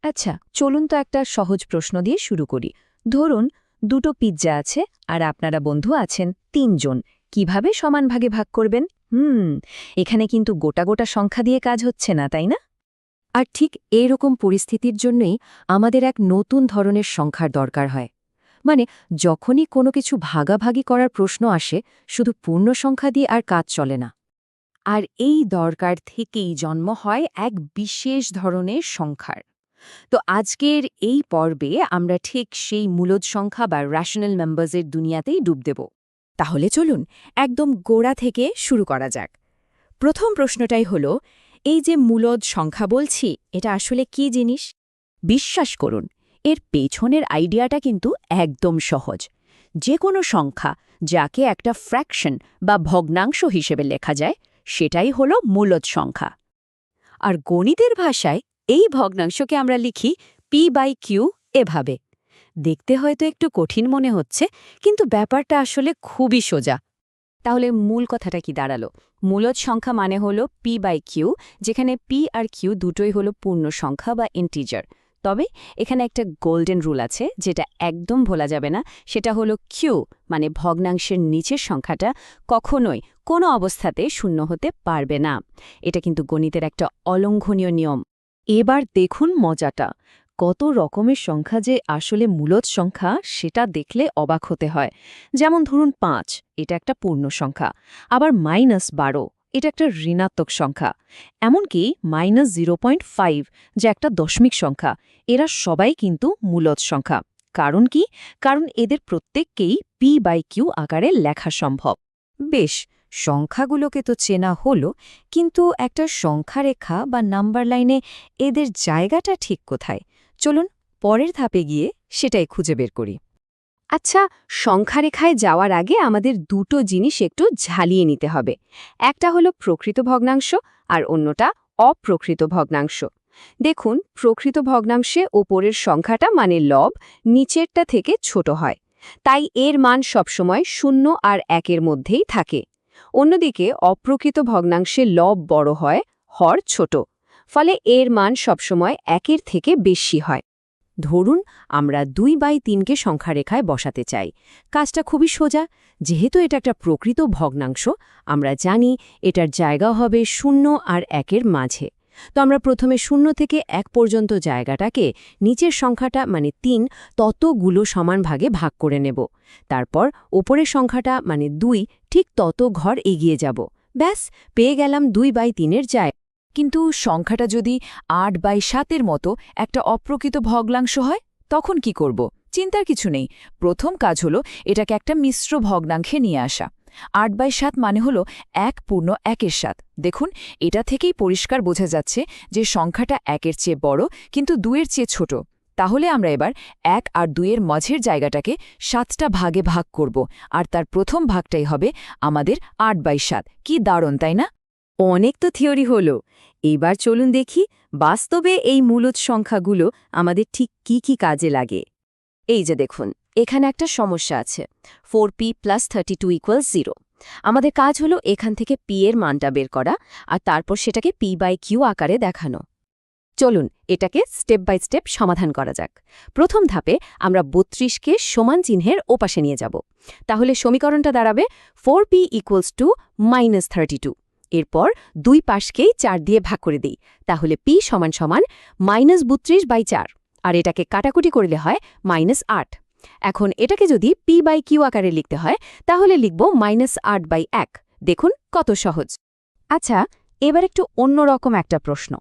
আচ্ছা, চলুন তো একটা সহজ প্রশ্ন দিয়ে শুরু করি। ধরুন, দুটো পিৎজা আছে আর আপনারা বন্ধু আছেন ৩ জন। কিভাবে সমান ভাগে ভাগ করবেন? এখানে কিন্তু গোটা গোটা সংখ্যা দিয়ে কাজ হচ্ছে না, তাই না? আর ঠিক এরকম পরিস্থিতির জন্যই আমাদের এক নতুন ধরনের সংখ্যার দরকার হয়। মানে যখনই কোনো কিছু ভাগাভাগি করার প্রশ্ন আসে, শুধু পূর্ণ সংখ্যা দিয়ে আর কাজ চলে না। আর এই দরকার থেকেই জন্ম হয় এক বিশেষ ধরনের সংখ্যার। তো আজকের এই পর্বে আমরা ঠিক সেই মূলদ সংখ্যা বা রেশনাল নাম্বারসের দুনিয়াতেই ডুব দেব। তাহলে চলুন একদম গোড়া থেকে শুরু করা যাক। প্রথম প্রশ্নটাই হলো, এই যে মূলদ সংখ্যা বলছি, এটা আসলে কি জিনিস? বিশ্বাস করুন, এর পেছনের আইডিয়াটা কিন্তু একদম সহজ। যে কোনো সংখ্যা যাকে একটা ফ্র্যাকশন বা ভগ্নাংশ হিসেবে লেখা যায়, সেটাই হলো মূলদ সংখ্যা। আর গণিতের ভাষায় এই ভগ্নাংশকে আমরা লিখি p/q এভাবে। দেখতে হয়তো একটু কঠিন মনে হচ্ছে, কিন্তু ব্যাপারটা আসলে খুবই সোজা। তাহলে মূল কথাটা কি দাঁড়ালো? মূলদ সংখ্যা মানে হলো p/q, যেখানে p আর q দুটোই হলো পূর্ণ সংখ্যা বা ইন্টিজার। তবে এখানে একটা গোল্ডেন রুল আছে, যেটা একদম ভোলা যাবে না। সেটা হলো q, মানে ভগ্নাংশের নিচের সংখ্যাটা কখনোই কোনো অবস্থাতে শূন্য হতে পারবে না। এটা কিন্তু গণিতের একটা অলঙ্ঘনীয় নিয়ম। এবার দেখুন মজাটা। কত রকমের সংখ্যা যে আসলে মূলদ সংখ্যা, সেটা দেখলে অবাক হতে হয়। যেমন ধরুন ৫, এটা একটা পূর্ণ সংখ্যা। আবার -১২, এটা একটা ঋণাত্মক সংখ্যা। এমনকি -০.৫, যা একটা দশমিক সংখ্যা। এরা সবাই কিন্তু মূলদ সংখ্যা। কারণ কি? কারণ এদের প্রত্যেককেই p/q আকারে লেখা সম্ভব। বেশ, সংখ্যাগুলোকে তো চেনা হলো, কিন্তু একটা সংখ্যারেখা বা নাম্বার লাইনে এদের জায়গাটা ঠিক কোথায়? চলুন পরের ধাপে গিয়ে সেটাই খুঁজে বের করি। আচ্ছা, সংখ্যারেখায় যাওয়ার আগে আমাদের দুটো জিনিস একটু ঝালিয়ে নিতে হবে। একটা হলো প্রকৃত ভগ্নাংশ আর অন্যটা অপ্রকৃত ভগ্নাংশ। দেখুন, প্রকৃত ভগ্নাংশে ওপরের সংখ্যাটা মানে লব নিচেরটা থেকে ছোট হয়। তাই এর মান সবসময় 0 আর 1-এর মধ্যেই থাকে। অন্যদিকে অপ্রকৃত ভগ্নাংশে লব বড় হয়, হর ছোট। ফলে এর মান সবসময় 1-এর থেকে বেশি হয়। ধরুন আমরা 2/3কে সংখ্যারেখায় বসাতে চাই। কাজটা খুবই সোজা। যেহেতু এটা একটা প্রকৃত ভগ্নাংশ, আমরা জানি এটার জায়গা হবে 0 আর 1-এর মাঝে। তো আমরা প্রথমে 0 থেকে 1 পর্যন্ত জায়গাটাকে নিচের সংখ্যাটা মানে 3 ততগুলো সমান ভাগে ভাগ করে নেব। তারপর ওপরের সংখ্যাটা মানে 2 ঠিক তত ঘর এগিয়ে যাব। ব্যাস, পেয়ে গেলাম 2/3-এর জায়গা। কিন্তু সংখ্যাটা যদি 8/7-এর মতো একটা অপ্রকৃত ভগ্নাংশ হয়, তখন কি করব? চিন্তার কিছু নেই। প্রথম কাজ হলো এটাকে একটা মিশ্র ভগ্নাংশে নিয়ে আসা। 8/7 মানে হলো 1 পূর্ণ 1-এর 7। দেখুন, এটা থেকেই পরিষ্কার বোঝা যাচ্ছে যে সংখ্যাটা 1-এর চেয়ে বড়, কিন্তু 2-এর চেয়ে ছোট। তাহলে আমরা এবার 1 আর 2-এর মাঝের জায়গাটাকে 7টা ভাগে ভাগ করব, আর তার প্রথম ভাগটাই হবে আমাদের 8/7। কি দারুণ, তাই না? অনেক তো থিওরি হলো। এবার চলুন দেখি বাস্তবে এই মূলদ সংখ্যাগুলো আমাদের ঠিক কি কি কাজে লাগে। এই যে দেখুন, এখানে একটা সমস্যা আছে। 4p + 32 = 0। আমাদের কাজ হলো এখান থেকে p এর মানটা বের করা আর তারপর সেটাকে p/q আকারে দেখানো। চলুন এটাকে স্টেপ বাই স্টেপ সমাধান করা যাক। প্রথম ধাপে আমরা 32কে সমান চিহ্নের ওপাশে নিয়ে যাব। তাহলে সমীকরণটা দাঁড়াবে 4p = -32। এরপর দুই পাশকেই 4 দিয়ে ভাগ করে দিই। তাহলে p = -32/4, আর এটাকে কাটাকুটি করলে হয় -8। এখন এটাকে যদি p/q আকারে লিখতে হয়, তাহলে লিখব -8/1। দেখুন কত সহজ। আচ্ছা, এবার একটু অন্যরকম একটা প্রশ্ন।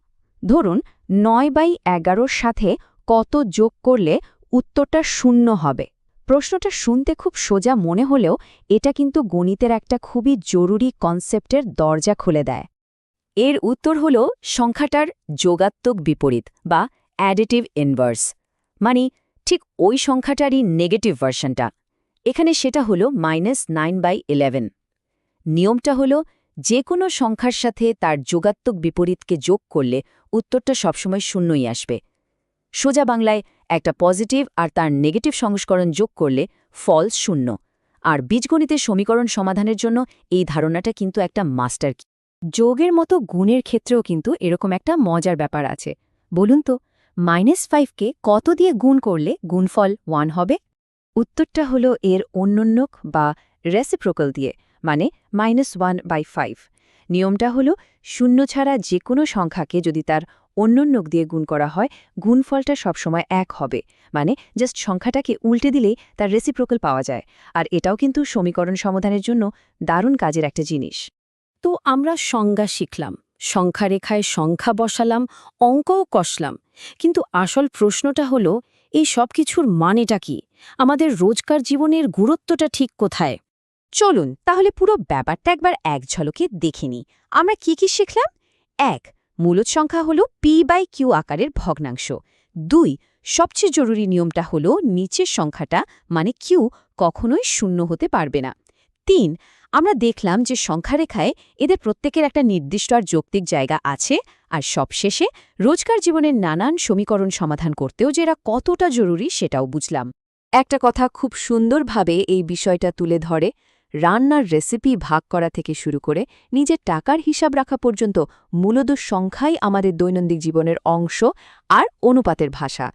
ধরুন 9/11-র সাথে কত যোগ করলে উত্তরটা 0 হবে? প্রশ্নটা শুনতে খুব সোজা মনে হলেও এটা কিন্তু গণিতের একটা খুবই জরুরি কনসেপ্টের দরজা খুলে দেয়। এর উত্তর হল সংখ্যাটার যোগাত্মক বিপরীত বা অ্যাডিটিভ ইনভার্স। মানে ঠিক ওই সংখ্যাটারই নেগেটিভ ভার্সনটা। এখানে সেটা হলো -9/11। নিয়মটা হলো যে কোনো সংখ্যার সাথে তার যোগাত্মক বিপরীতকে যোগ করলে উত্তরটা সবসময় শূন্যই আসবে। সোজা বাংলায় একটা পজিটিভ আর তার নেগেটিভ সংস্করণ যোগ করলে ফল 0। আর বীজগণিতের সমীকরণ সমাধানের জন্য এই ধারণাটা কিন্তু একটা মাস্টার কি। যোগের মতো গুণের ক্ষেত্রেও কিন্তু এরকম একটা মজার ব্যাপার আছে। বলুন তো, -5কে কত দিয়ে গুণ করলে গুণফল 1 হবে? উত্তরটা হলো এর অন্যোন্যক বা রেসিপ্রোকাল দিয়ে, মানে -1/5। নিয়মটা হলো শূন্য ছাড়া যে কোনো সংখ্যাকে যদি তার অন্যোন্যক দিয়ে গুণ করা হয়, গুণফলটা সবসময় 1 হবে, মানে জাস্ট সংখ্যাটাকে উল্টে দিলেই তার রেসিপ্রোকাল পাওয়া যায়। আর এটাও কিন্তু সমীকরণ সমাধানের জন্য দারুণ কাজের একটা জিনিস। তো আমরা সংজ্ঞা শিখলাম, সংখ্যারেখায় সংখ্যা বসালাম, অঙ্কও কষলাম, কিন্তু আসল প্রশ্নটা হলো এই সব কিছুর মানেটা কি? আমাদের রোজকার জীবনের গুরুত্বটা ঠিক কোথায়? চলুন তাহলে পুরো ব্যাপারটা একবার এক ঝলকে দেখে নিই। আমরা কি কি শিখলাম? ১. মূলদ সংখ্যা হল p/q আকারের ভগ্নাংশ। ২. সবচেয়ে জরুরি নিয়মটা হলো নিচের সংখ্যাটা মানে q কখনোই শূন্য হতে পারবে না। ৩. আমরা দেখলাম যে সংখ্যারেখায় এদের প্রত্যেকের একটা নির্দিষ্ট আর যৌক্তিক জায়গা আছে। আর সবশেষে রোজকার জীবনের নানান সমীকরণ সমাধান করতেও যে এরা কতটা জরুরি সেটাও বুঝলাম। একটা কথা খুব সুন্দরভাবে এই বিষয়টা তুলে ধরে, রান্নার রেসিপি ভাগ করা থেকে শুরু করে নিজের টাকার হিসাব রাখা পর্যন্ত মূলত সংখ্যাই আমাদের দৈনন্দিন জীবনের অংশ আর অনুপাতের ভাষা।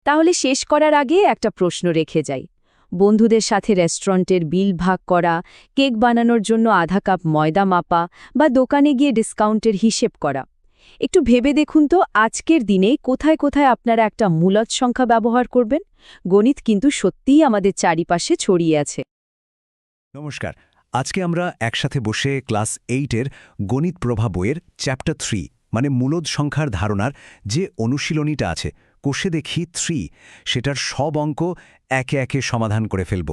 তাহলে শেষ করার আগে একটা প্রশ্ন রেখে যাই। বন্ধুদের সাথে রেস্টুরেন্টের বিল ভাগ করা, কেক বানানোর জন্য আধা কাপ ময়দা মাপা বা দোকানে গিয়ে ডিসকাউন্টের হিসেব করা, একটু ভেবে দেখুন তো আজকের দিনে কোথায় কোথায় আপনারা একটা মূলদ সংখ্যা ব্যবহার করবেন। গণিত কিন্তু সত্যিই আমাদের চারিপাশে ছড়িয়ে আছে। নমস্কার, আজকে আমরা একসাথে বসে ক্লাস 8-এর গণিত প্রভা বইয়ের চ্যাপ্টার 3 মানে মূলদ সংখ্যার ধারণার যে অনুশীলনীটা আছে কোষে দেখি 3, সেটার সব অঙ্ক একে একে সমাধান করে ফেলব।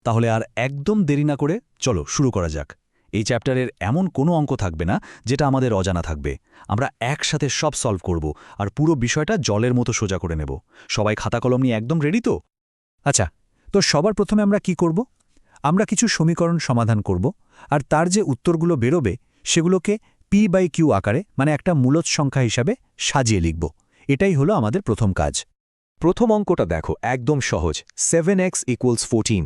তাহলে আর একদম দেরি না করে চলো শুরু করা যাক। এই চ্যাপ্টারের এমন কোনো অঙ্ক থাকবে না যেটা আমাদের অজানা থাকবে। আমরা একসাথে সব সলভ করব আর পুরো বিষয়টা জলের মতো সোজা করে নেব। সবাই খাতা কলম নিয়ে একদম রেডি তো? আচ্ছা, তো সবার প্রথমে আমরা কি করব? আমরা কিছু সমীকরণ সমাধান করব আর তার যে উত্তরগুলো বেরোবে সেগুলোকে p/q আকারে মানে একটা মূলদ সংখ্যা হিসাবে সাজিয়ে লিখব। এটাই হলো আমাদের প্রথম কাজ। প্রথম অঙ্কটা দেখো, একদম সহজ। 7x = 14।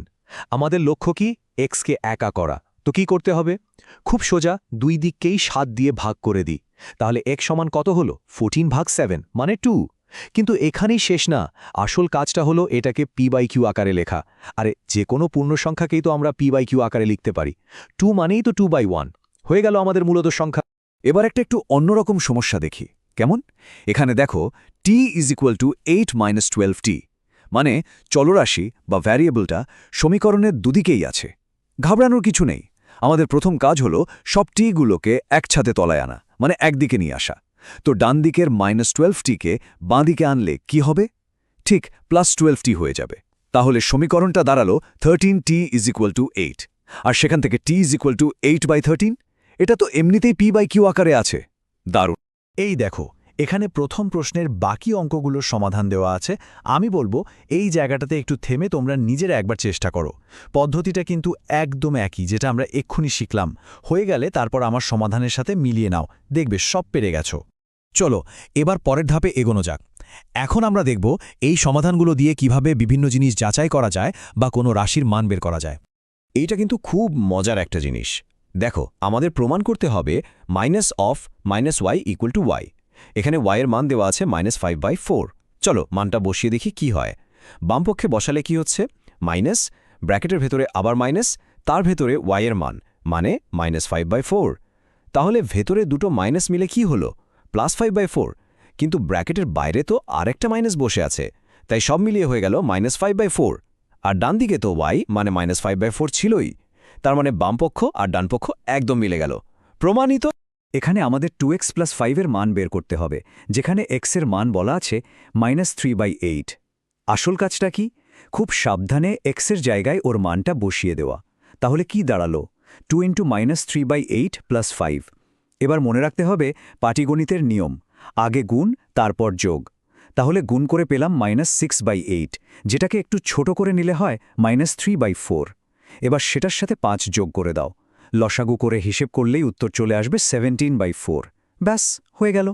আমাদের লক্ষ্য কি? x কে একা করা। তো কি করতে হবে? খুব সোজা, দুই দিককেই 7 দিয়ে ভাগ করে দিই। তাহলে x সমান কত হলো? 14/7 মানে 2। কিন্তু এখানেই শেষ না, আসল কাজটা হলো এটাকে p/q আকারে লেখা। আরে যে কোনো পূর্ণ সংখ্যাকেই তো আমরা p/q আকারে লিখতে পারি। 2 মানেই তো 2/1 হয়ে গেল আমাদের মূলত সংখ্যা। এবার একটা একটু অন্যরকম সমস্যা দেখি। কেমন? এখানে দেখো t = 8 - 12t, মানে চলরাশি বা ভ্যারিয়েবলটা সমীকরণের দুদিকেই আছে। ঘাবড়ানোর কিছু নেই। আমাদের প্রথম কাজ হলো সব টিগুলোকে একসাথে তলায় আনা, মানে একদিকে নিয়ে আসা। তো ডান দিকের -12tকে বাঁ দিকে আনলে কি হবে? ঠিক +12t হয়ে যাবে। তাহলে সমীকরণটা দাঁড়ালো 13t = 8। আর সেখান থেকে t = 8/13। এটা তো এমনিতেই p/q আকারে আছে। দারুণ। এই দেখো, এখানে প্রথম প্রশ্নের বাকি অঙ্কগুলোর সমাধান দেওয়া আছে। আমি বলবো এই জায়গাটাতে একটু থেমে তোমরা নিজেরা একবার চেষ্টা করো। পদ্ধতিটা কিন্তু একদম একই, যেটা আমরা এক্ষুনি শিখলাম। হয়ে গেলে তারপর আমার সমাধানের সাথে মিলিয়ে নাও, দেখবে সব পেরে গেছো। চলো এবার পরের ধাপে এগোনো যাক। এখন আমরা দেখব এই সমাধানগুলো দিয়ে কিভাবে বিভিন্ন জিনিস যাচাই করা যায় বা কোনো রাশির মান বের করা যায়। এইটা কিন্তু খুব মজার একটা জিনিস। দেখো, আমাদের প্রমাণ করতে হবে -y = y। এখানে y এর মান দেওয়া আছে -5/4। চলো মানটা বসিয়ে দেখি কি হয়। বামপক্ষে বসালে কি হচ্ছে? মাইনাস, ব্র্যাকেটের ভেতরে আবার মাইনাস, তার ভেতরে y এর মান মানে -5/4। তাহলে ভেতরে দুটো মাইনাস মিলে কি হলো? +5/4। কিন্তু ব্র্যাকেটের বাইরে তো আরেকটা মাইনাস বসে আছে, তাই সব মিলিয়ে হয়ে গেল -5/4। আর ডান দিকে তো y মানে -5/4 ছিলই। তার মানে বামপক্ষ আর ডানপক্ষ একদম মিলে গেল। প্রমাণিত। এখানে আমাদের 2x + 5 এর মান বের করতে হবে, যেখানে x এর মান বলা আছে -3/8। আসল কাজটা কি? খুব সাবধানে x এর জায়গায় ওর মানটা বসিয়ে দেওয়া। তাহলে কি দাঁড়ালো? 2 × -3/8 + 5। এবার মনে রাখতে হবে পাটিগণিতের নিয়ম, আগে গুণ তারপর যোগ। তাহলে গুণ করে পেলাম -6/8, যেটাকে একটু ছোট করে নিলে হয় -3/4। এবার সেটার সাথে 5 যোগ করে দাও। লসাগু করে হিসেব করলেই উত্তর চলে আসবে 17/4। ব্যাস, হয়ে গেল।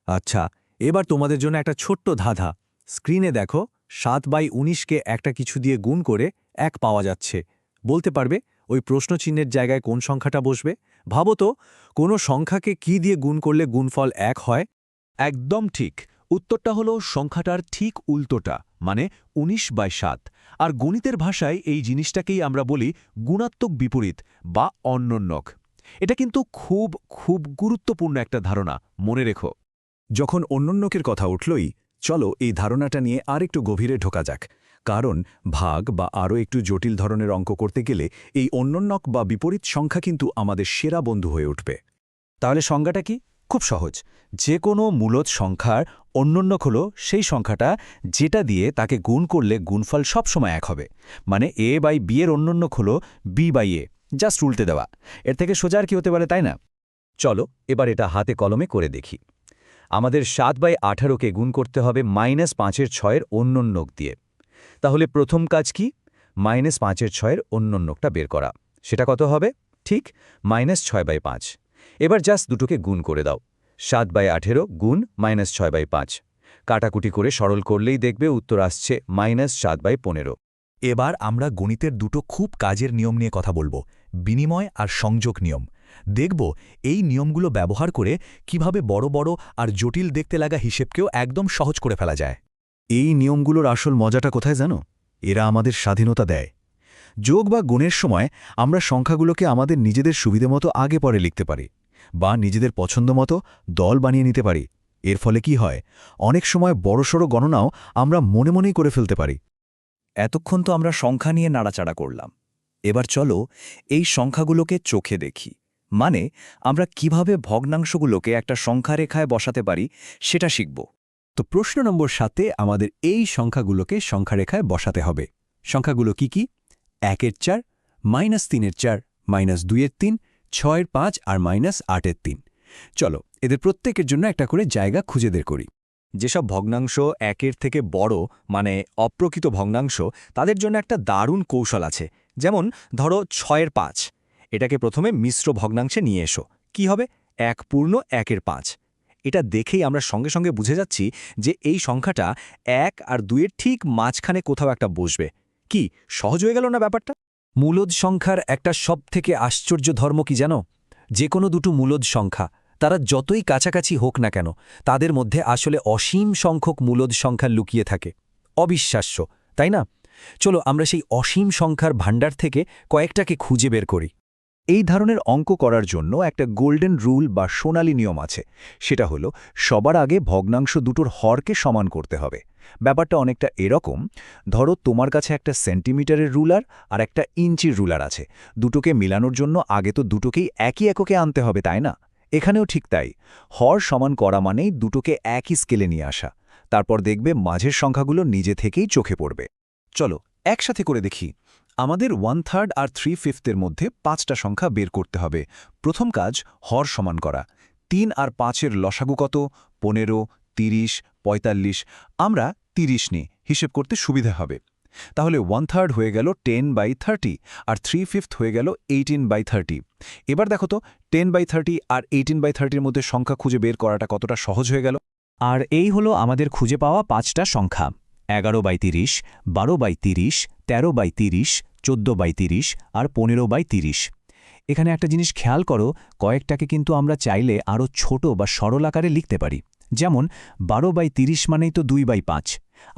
আচ্ছা, এবার তোমাদের জন্য একটা ছোট্ট ধাঁধা। স্ক্রিনে দেখো 7/19কে একটা কিছু দিয়ে গুণ করে 1 পাওয়া যাচ্ছে। বলতে পারবে ওই প্রশ্নচিহ্নের জায়গায় কোন সংখ্যাটা বসবে? ভাবো তো, কোনো সংখ্যাকে কি দিয়ে গুণ করলে গুণফল 1 হয়? একদম ঠিক, উত্তরটা হলো সংখ্যাটার ঠিক উল্টোটা, মানে 19/7। আর গণিতের ভাষায় এই জিনিসটাকেই আমরা বলি গুণাত্মক বিপরীত বা অন্যোন্যক। এটা কিন্তু খুব খুব গুরুত্বপূর্ণ একটা ধারণা, মনে রেখো। যখন অন্যোন্যকের কথা উঠলই, চলো এই ধারণাটা নিয়ে আরেকটু গভীরে ঢোকা যাক। কারণ ভাগ বা আরও একটু জটিল ধরনের অঙ্ক করতে গেলে এই অন্যোন্যক বা বিপরীত সংখ্যা কিন্তু আমাদের সেরা বন্ধু হয়ে উঠবে। তাহলে সংজ্ঞাটা কি? খুব সহজ। যে কোনো মূলদ সংখ্যার অন্যোন্যক হলো সেই সংখ্যাটা যেটা দিয়ে তাকে গুণ করলে গুণফল সবসময় এক হবে। মানে a/b এর অন্যোন্যক হলো b/a, জাস্ট উল্টে দেওয়া। এর থেকে সোজা আর কি হতে পারে, তাই না? চলো এবার এটা হাতে কলমে করে দেখি। আমাদের 7/18কে গুণ করতে হবে -5/6 অন্যোন্যক দিয়ে। তাহলে প্রথম কাজ কি? -5/6 অন্যোন্যকটা বের করা। সেটা কত হবে? ঠিক -6/5। এবার জাস্ট দুটোকে গুণ করে দাও। 7/18 গুণ -6/5। কাটাকুটি করে সরল করলেই দেখবে উত্তর আসছে -7/15। এবার আমরা গণিতের দুটো খুব কাজের নিয়ম নিয়ে কথা বলবো, বিনিময় আর সংযোগ নিয়ম। দেখব এই নিয়মগুলো ব্যবহার করে কিভাবে বড় বড় আর জটিল দেখতে লাগা হিসেবকেও একদম সহজ করে ফেলা যায়। এই নিয়মগুলোর আসল মজাটা কোথায় জানো? এরা আমাদের স্বাধীনতা দেয়। যোগ বা গুণের সময় আমরা সংখ্যাগুলোকে আমাদের নিজেদের সুবিধে মতো আগে পরে লিখতে পারি, বা নিজেদের পছন্দ মতো দল বানিয়ে নিতে পারি। এর ফলে কি হয়, অনেক সময় বড়সড় গণনাও আমরা মনে মনেই করে ফেলতে পারি। এতক্ষণ তো আমরা সংখ্যা নিয়ে নাড়াচাড়া করলাম। এবার চলো এই সংখ্যাগুলোকে চোখে দেখি। মানে আমরা কিভাবে ভগ্নাংশগুলোকে একটা সংখ্যা রেখায় বসাতে পারি সেটা শিখব। তো প্রশ্ন নম্বর 7-এ আমাদের এই সংখ্যাগুলোকে সংখ্যারেখায় বসাতে হবে। সংখ্যাগুলো কি কি? 1-এর 4, -3-এর 4, -2-এর 3, 6-এর 5 আর -8-এর 3। চলো এদের প্রত্যেকের জন্য একটা করে জায়গা খুঁজে বের করি। যেসব ভগ্নাংশ 1-এর থেকে বড়, মানে অপ্রকৃত ভগ্নাংশ, তাদের জন্য একটা দারুণ কৌশল আছে। যেমন ধরো 6-এর 5, এটাকে প্রথমে মিশ্র ভগ্নাংশে নিয়ে এসো। কি হবে? 1 পূর্ণ 1-এর 5। এটা দেখেই আমরা সঙ্গে সঙ্গে বুঝে যাচ্ছি যে এই সংখ্যাটা 1 আর 2-এর ঠিক মাঝখানে কোথাও একটা বসবে। কি সহজ হয়ে গেল না ব্যাপারটা? মূলদ সংখ্যার একটা সবথেকে আশ্চর্য ধর্ম কি জানো? যে কোনো দুটো মূলদ সংখ্যা, তারা যতই কাছাকাছি হোক না কেন, তাদের মধ্যে আসলে অসীম সংখ্যক মূলদ সংখ্যা লুকিয়ে থাকে। অবিশ্বাস্য, তাই না? চলো আমরা সেই অসীম সংখ্যার ভাণ্ডার থেকে কয়েকটাকে খুঁজে বের করি। এই ধরনের অঙ্ক করার জন্য একটা গোল্ডেন রুল বা সোনালী নিয়ম আছে। সেটা হলো সবার আগে ভগ্নাংশ দুটোর হরকে সমান করতে হবে। ব্যাপারটা অনেকটা এরকম, ধরো তোমার কাছে একটা সেন্টিমিটারের রুলার আর একটা ইঞ্চির রুলার আছে। দুটোকে মিলানোর জন্য আগে তো দুটোকেই একই এককে আনতে হবে, তাই না? এখানেও ঠিক তাই। হর সমান করা মানেই দুটোকে একই স্কেলে নিয়ে আসা। তারপর দেখবে মাঝের সংখ্যাগুলো নিজে থেকেই চোখে পড়বে। চলো একসাথে করে দেখি। আমাদের 1/3 আর 3/5-এর মধ্যে 5টা সংখ্যা বের করতে হবে। প্রথম কাজ হর সমান করা। 3 আর 5-এর লসাগু কত? 15, 30, 45। আমরা 30 নিই, হিসেব করতে সুবিধা হবে। তাহলে 1/3 হয়ে গেল 10/30 আর 3/5 হয়ে গেল 18/30। এবার দেখো তো 10/30 আর 18/30-এর মধ্যে সংখ্যা খুঁজে বের করাটা কতটা সহজ হয়ে গেল। আর এই হলো আমাদের খুঁজে পাওয়া 5টা সংখ্যা: 11/30, 12/30, 13/30, 14/30 আর 15/30। এখানে একটা জিনিস খেয়াল করো, কয়েকটাকে কিন্তু আমরা চাইলে আরও ছোট বা সরল আকারে লিখতে পারি। যেমন 12/30 মানেই তো 2/5,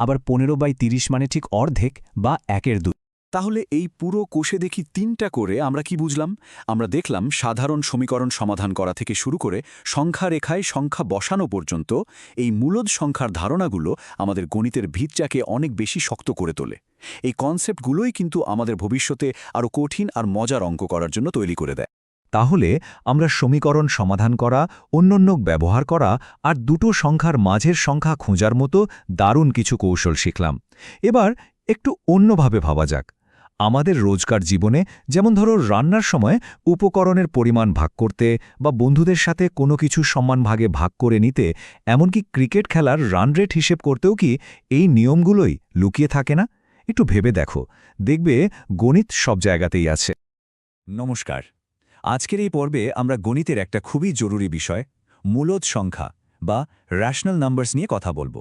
আবার 15/30 মানে ঠিক অর্ধেক বা 1/2। তাহলে এই পুরো কোষে দেখি 3টা করে আমরা কি বুঝলাম? আমরা দেখলাম সাধারণ সমীকরণ সমাধান করা থেকে শুরু করে সংখ্যা রেখায় সংখ্যা বসানো পর্যন্ত এই মূলদ সংখ্যার ধারণাগুলো আমাদের গণিতের ভিতটাকে অনেক বেশি শক্ত করে তোলে। এই কনসেপ্টগুলোই কিন্তু আমাদের ভবিষ্যতে আরও কঠিন আর মজার অঙ্ক করার জন্য তৈরি করে দেয়। তাহলে আমরা সমীকরণ সমাধান করা, অন্যোন্যক ব্যবহার করা আর দুটো সংখ্যার মাঝের সংখ্যা খোঁজার মতো দারুণ কিছু কৌশল শিখলাম। এবার একটু অন্যভাবে ভাবা যাক। আমাদের রোজকার জীবনে, যেমন ধরো রান্নার সময় উপকরণের পরিমাণ ভাগ করতে বা বন্ধুদের সাথে কোনো কিছু সমান ভাগে ভাগ করে নিতে, এমনকি ক্রিকেট খেলার রান রেট হিসেব করতেও কি এই নিয়মগুলোই লুকিয়ে থাকে না? একটু ভেবে দেখো, দেখবে গণিত সব জায়গাতেই আছে। নমস্কার। আজকের এই পর্বে আমরা গণিতের একটা খুবই জরুরি বিষয়, মূলদ সংখ্যা বা রেশনাল নাম্বারস নিয়ে কথা বলবো।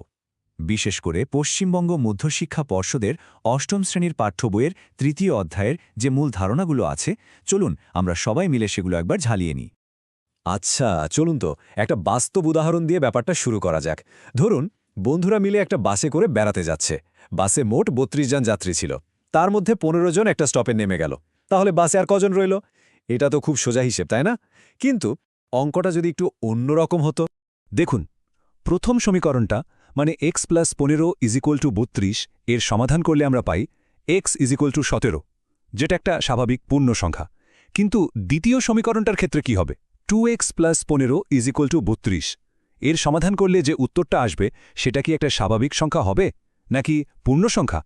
বিশেষ করে পশ্চিমবঙ্গ মধ্যশিক্ষা পর্ষদের 8ম শ্রেণীর পাঠ্য বইয়ের 3য় অধ্যায়ের যে মূল ধারণাগুলো আছে, চলুন আমরা সবাই মিলে সেগুলো একবার ঝালিয়ে নিই। আচ্ছা, চলুন তো একটা বাস্তব উদাহরণ দিয়ে ব্যাপারটা শুরু করা যাক। ধরুন বন্ধুরা মিলে একটা বাসে করে বেড়াতে যাচ্ছে। বাসে মোট ৩২ জন যাত্রী ছিল। তার মধ্যে ১৫ জন একটা স্টপে নেমে গেল। তাহলে বাসে আর কজন রইল? এটা তো খুব সোজা হিসেব, তাই না? কিন্তু অঙ্কটা যদি একটু অন্যরকম হতো। দেখুন, প্রথম সমীকরণটা মানে x + 15 = 32 এর সমাধান করলে আমরা পাই x = 17, যেটা একটা স্বাভাবিক পূর্ণ সংখ্যা। কিন্তু দ্বিতীয় সমীকরণটার ক্ষেত্রে কি হবে? 2x + 15 = 32 এর সমাধান করলে যে উত্তরটা আসবে সেটা কি একটা স্বাভাবিক সংখ্যা হবে নাকি পূর্ণ সংখ্যা?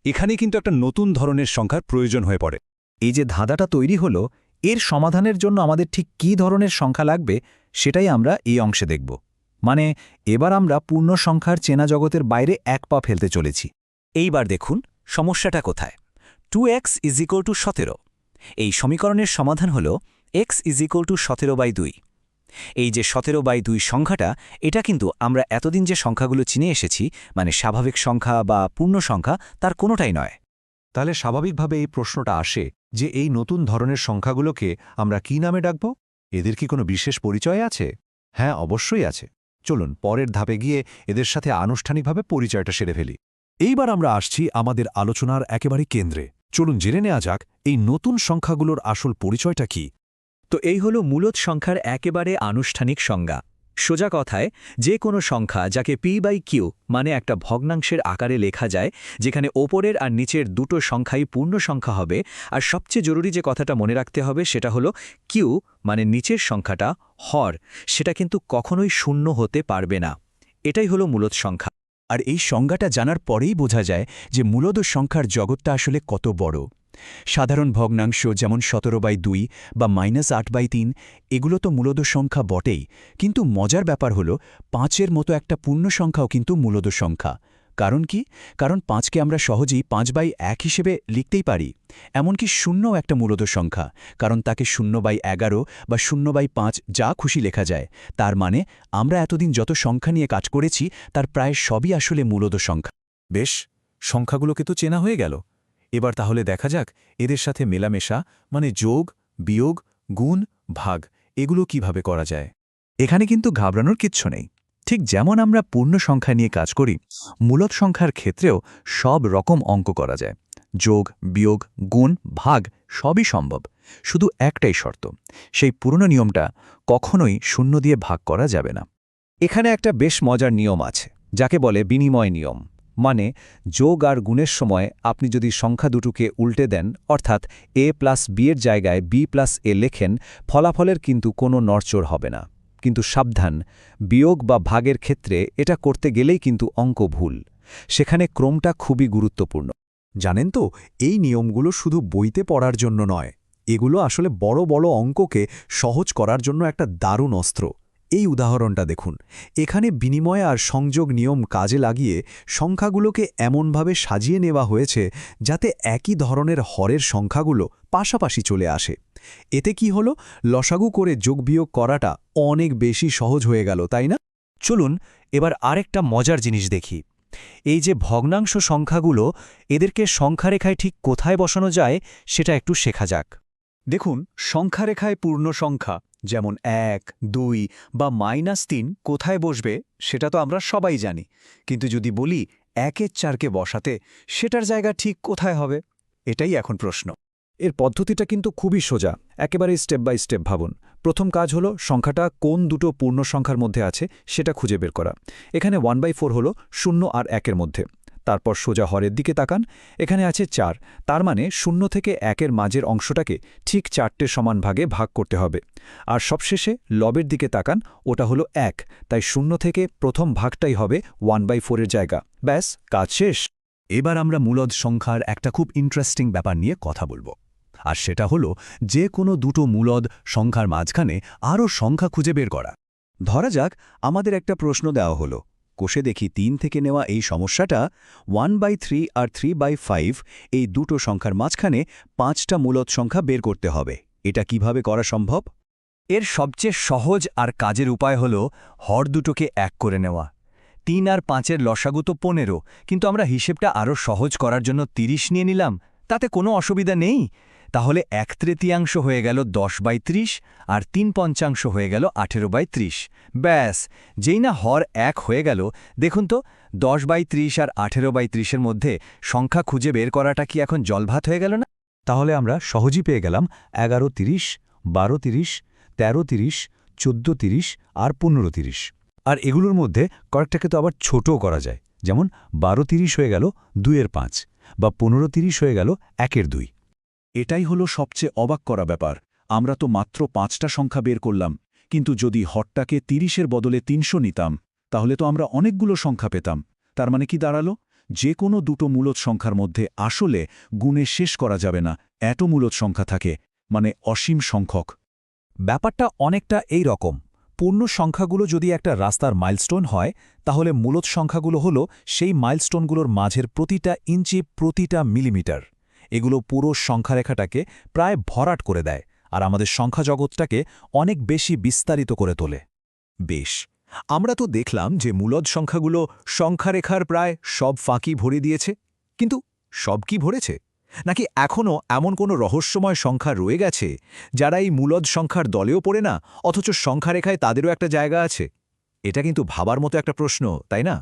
এখানে কিন্তু একটা নতুন ধরনের সংখ্যার প্রয়োজন হয়ে পড়ে। এই যে ধাঁধাটা তৈরি হলো, এর সমাধানের জন্য আমাদের ঠিক কী ধরনের সংখ্যা লাগবে সেটাই আমরা এই অংশে দেখব। মানে এবার আমরা পূর্ণ সংখ্যার চেনা জগতের বাইরে এক পা ফেলতে চলেছি। এইবার দেখুন সমস্যাটা কোথায়। 2x = 17। এই সমীকরণের সমাধান হল x = 17/2। এই যে 17/2 সংখ্যাটা, এটা কিন্তু আমরা এতদিন যে সংখ্যাগুলো চিনে এসেছি, মানে স্বাভাবিক সংখ্যা বা পূর্ণ সংখ্যা, তার কোনোটাই নয়। তাহলে স্বাভাবিকভাবে এই প্রশ্নটা আসে যে এই নতুন ধরনের সংখ্যাগুলোকে আমরা কি নামে ডাকব? এদের কি কোনো বিশেষ পরিচয় আছে? হ্যাঁ, অবশ্যই আছে। চলুন পরের ধাপে গিয়ে এদের সাথে আনুষ্ঠানিকভাবে পরিচয়টা সেরে ফেলি। এইবার আমরা আসছি আমাদের আলোচনার একেবারে কেন্দ্রে। চলুন জেনে নেওয়া যাক এই নতুন সংখ্যাগুলোর আসল পরিচয়টা কি। তো এই হলো মূলদ সংখ্যার একেবারে আনুষ্ঠানিক সংজ্ঞা। সোজা কথায়, যে কোনো সংখ্যা যাকে p/q মানে একটা ভগ্নাংশের আকারে লেখা যায়, যেখানে ওপরের আর নিচের দুটো সংখ্যাই পূর্ণ সংখ্যা হবে, আর সবচেয়ে জরুরি যে কথাটা মনে রাখতে হবে সেটা হলো q মানে নিচের সংখ্যাটা হর, সেটা কিন্তু কখনোই শূন্য হতে পারবে না। এটাই হলো মূলদ সংখ্যা। আর এই সংজ্ঞাটা জানার পরেই বোঝা যায় যে মূলদ সংখ্যার জগৎটা আসলে কত বড়। সাধারণ ভগ্নাংশ যেমন 17/2 বা -8/3 এগুলো তো মূলদ সংখ্যা বটেই, কিন্তু মজার ব্যাপার হলো 5-এর মতো একটা পূর্ণ সংখ্যাও কিন্তু মূলদ সংখ্যা। কারণ কি? কারণ 5কে আমরা সহজেই 5/1 হিসেবে লিখতেই পারি। এমনকি 0ও একটা মূলদ সংখ্যা, কারণ তাকে 0/11 বা 0/5 যা খুশি লেখা যায়। তার মানে আমরা এতদিন যত সংখ্যা নিয়ে কাজ করেছি তার প্রায় সবই আসলে মূলদ সংখ্যা। বেশ, সংখ্যাগুলোকে তো চেনা হয়ে গেল। এবার তাহলে দেখা যাক এদের সাথে মেলামেশা মানে যোগ, বিয়োগ, গুণ, ভাগ এগুলো কিভাবে করা যায়। এখানে কিন্তু ঘাবড়ানোর কিচ্ছু নেই। ঠিক যেমন আমরা পূর্ণ সংখ্যা নিয়ে কাজ করি, মূলদ সংখ্যার ক্ষেত্রেও সব রকম অঙ্ক করা যায়। যোগ, বিয়োগ, গুণ, ভাগ সবই সম্ভব। শুধু একটাই শর্ত, সেই পুরনো নিয়মটা কখনোই 0 দিয়ে ভাগ করা যাবে না। এখানে একটা বেশ মজার নিয়ম আছে, যাকে বলে বিনিময় নিয়ম। মানে যোগ আর গুণের সময় আপনি যদি সংখ্যা দুটোকে উল্টে দেন, অর্থাৎ a + b এর জায়গায় b + a লেখেন, ফলাফলের কিন্তু কোনো নড়চড় হবে না। কিন্তু সাবধান, বিয়োগ বা ভাগের ক্ষেত্রে এটা করতে গেলেই কিন্তু অঙ্ক ভুল। সেখানে ক্রমটা খুবই গুরুত্বপূর্ণ। জানেন তো, এই নিয়মগুলো শুধু বইতে পড়ার জন্য নয়, এগুলো আসলে বড় বড় অঙ্ককে সহজ করার জন্য একটা দারুণ অস্ত্র। এই উদাহরণটা দেখুন। এখানে বিনিময় আর সংযোগ নিয়ম কাজে লাগিয়ে সংখ্যাগুলোকে এমনভাবে সাজিয়ে নেওয়া হয়েছে যাতে একই ধরনের হরের সংখ্যাগুলো পাশাপাশি চলে আসে। এতে কি হলো? লসাগু করে যোগ-বিয়োগ করাটা অনেক বেশি সহজ হয়ে গেল, তাই না? চলুন এবার আরেকটা মজার জিনিস দেখি। এই যে ভগ্নাংশ সংখ্যাগুলো, এদেরকে সংখ্যারেখায় ঠিক কোথায় বসানো যায় সেটা একটু শেখা যাক। দেখুন, সংখ্যারেখায় পূর্ণ সংখ্যা যেমন 1, 2 বা -3 কোথায় বসবে সেটা তো আমরা সবাই জানি। কিন্তু যদি বলি 1-এর 4কে বসাতে, সেটার জায়গা ঠিক কোথায় হবে? এটাই এখন প্রশ্ন। এর পদ্ধতিটা কিন্তু খুবই সোজা, একেবারে স্টেপ বাই স্টেপ ভাবুন। প্রথম কাজ হলো সংখ্যাটা কোন দুটো পূর্ণ সংখ্যার মধ্যে আছে সেটা খুঁজে বের করা। এখানে 1/4 হলো 0 আর 1-এর মধ্যে। তারপর সোজা হরের দিকে তাকান, এখানে আছে 4, তার মানে 0 থেকে 1-এর মাঝের অংশটাকে ঠিক 4টে সমান ভাগে ভাগ করতে হবে। আর সবশেষে লবের দিকে তাকান, ওটা হলো 1, তাই 0 থেকে প্রথম ভাগটাই হবে 1/4-এর জায়গা। ব্যাস, কাজ শেষ। এবার আমরা মূলদ সংখ্যার একটা খুব ইন্টারেস্টিং ব্যাপার নিয়ে কথা বলবো। আর সেটা হলো যে কোনো দুটো মূলদ সংখ্যার মাঝখানে আরও সংখ্যা খুঁজে বের করা। ধরা যাক আমাদের একটা প্রশ্ন দেওয়া হলো, কোষে দেখি 3 থেকে নেওয়া এই সমস্যাটা 1/3 আর 3/5 এই দুটো সংখ্যার মাঝখানে 5টা মূলদ সংখ্যা বের করতে হবে। এটা কিভাবে করা সম্ভব? এর সবচেয়ে সহজ আর কাজের উপায় হল হর দুটোকে 1 করে নেওয়া। 3 আর 5-এর লসাগু তো 15, কিন্তু আমরা হিসেবটা আরও সহজ করার জন্য 30 নিয়ে নিলাম। তাতে কোনো অসুবিধা নেই। তাহলে 1/3 হয়ে গেল 10/30 আর 3/5 হয়ে গেল 18/30। ব্যাস, যেই না হর 1 হয়ে গেল, দেখুন তো 10/30 আর 18/30-এর মধ্যে সংখ্যা খুঁজে বের করাটা কি এখন জলভাত হয়ে গেল না? তাহলে আমরা সহজেই পেয়ে গেলাম 11/30, 12/30, 13/30, 14/30 আর 15/30। আর এগুলোর মধ্যে কয়েকটাকে তো আবার ছোটও করা যায়, যেমন 12/30 হয়ে গেল 2/5 বা 15/30 হয়ে গেল 1/2। এটাই হলো সবচেয়ে অবাক করা ব্যাপার। আমরা তো মাত্র 5টা সংখ্যা বের করলাম, কিন্তু যদি হরটাকে 30-এর বদলে 300 নিতাম, তাহলে তো আমরা অনেকগুলো সংখ্যা পেতাম। তার মানে কি দাঁড়ালো? যে কোনো দুটো মূলদ সংখ্যার মধ্যে আসলে গুণে শেষ করা যাবে না, এত মূলদ সংখ্যা থাকে, মানে অসীম সংখ্যক। ব্যাপারটা অনেকটা এই রকম। পূর্ণ সংখ্যাগুলো যদি একটা রাস্তার মাইলস্টোন হয়, তাহলে মূলদ সংখ্যাগুলো হলো সেই মাইলস্টোনগুলোর মাঝের প্রতিটা ইঞ্চি, প্রতিটা মিলিমিটার। এগুলো পুরো সংখ্যারেখাটাকে প্রায় ভরাট করে দেয় আর আমাদের সংখ্যা জগৎটাকে অনেক বেশি বিস্তারিত করে তোলে। বেশ, আমরা তো দেখলাম যে মূলদ সংখ্যাগুলো সংখ্যারেখার প্রায় সব ফাঁকি ভরে দিয়েছে, কিন্তু সব কি ভরেছে? নাকি এখনও এমন কোনো রহস্যময় সংখ্যা রয়ে গেছে যারা এই মূলদ সংখ্যার দলেও পড়ে না, অথচ সংখ্যারেখায় তাদেরও একটা জায়গা আছে? এটা কিন্তু ভাবার মতো একটা প্রশ্ন, তাই না?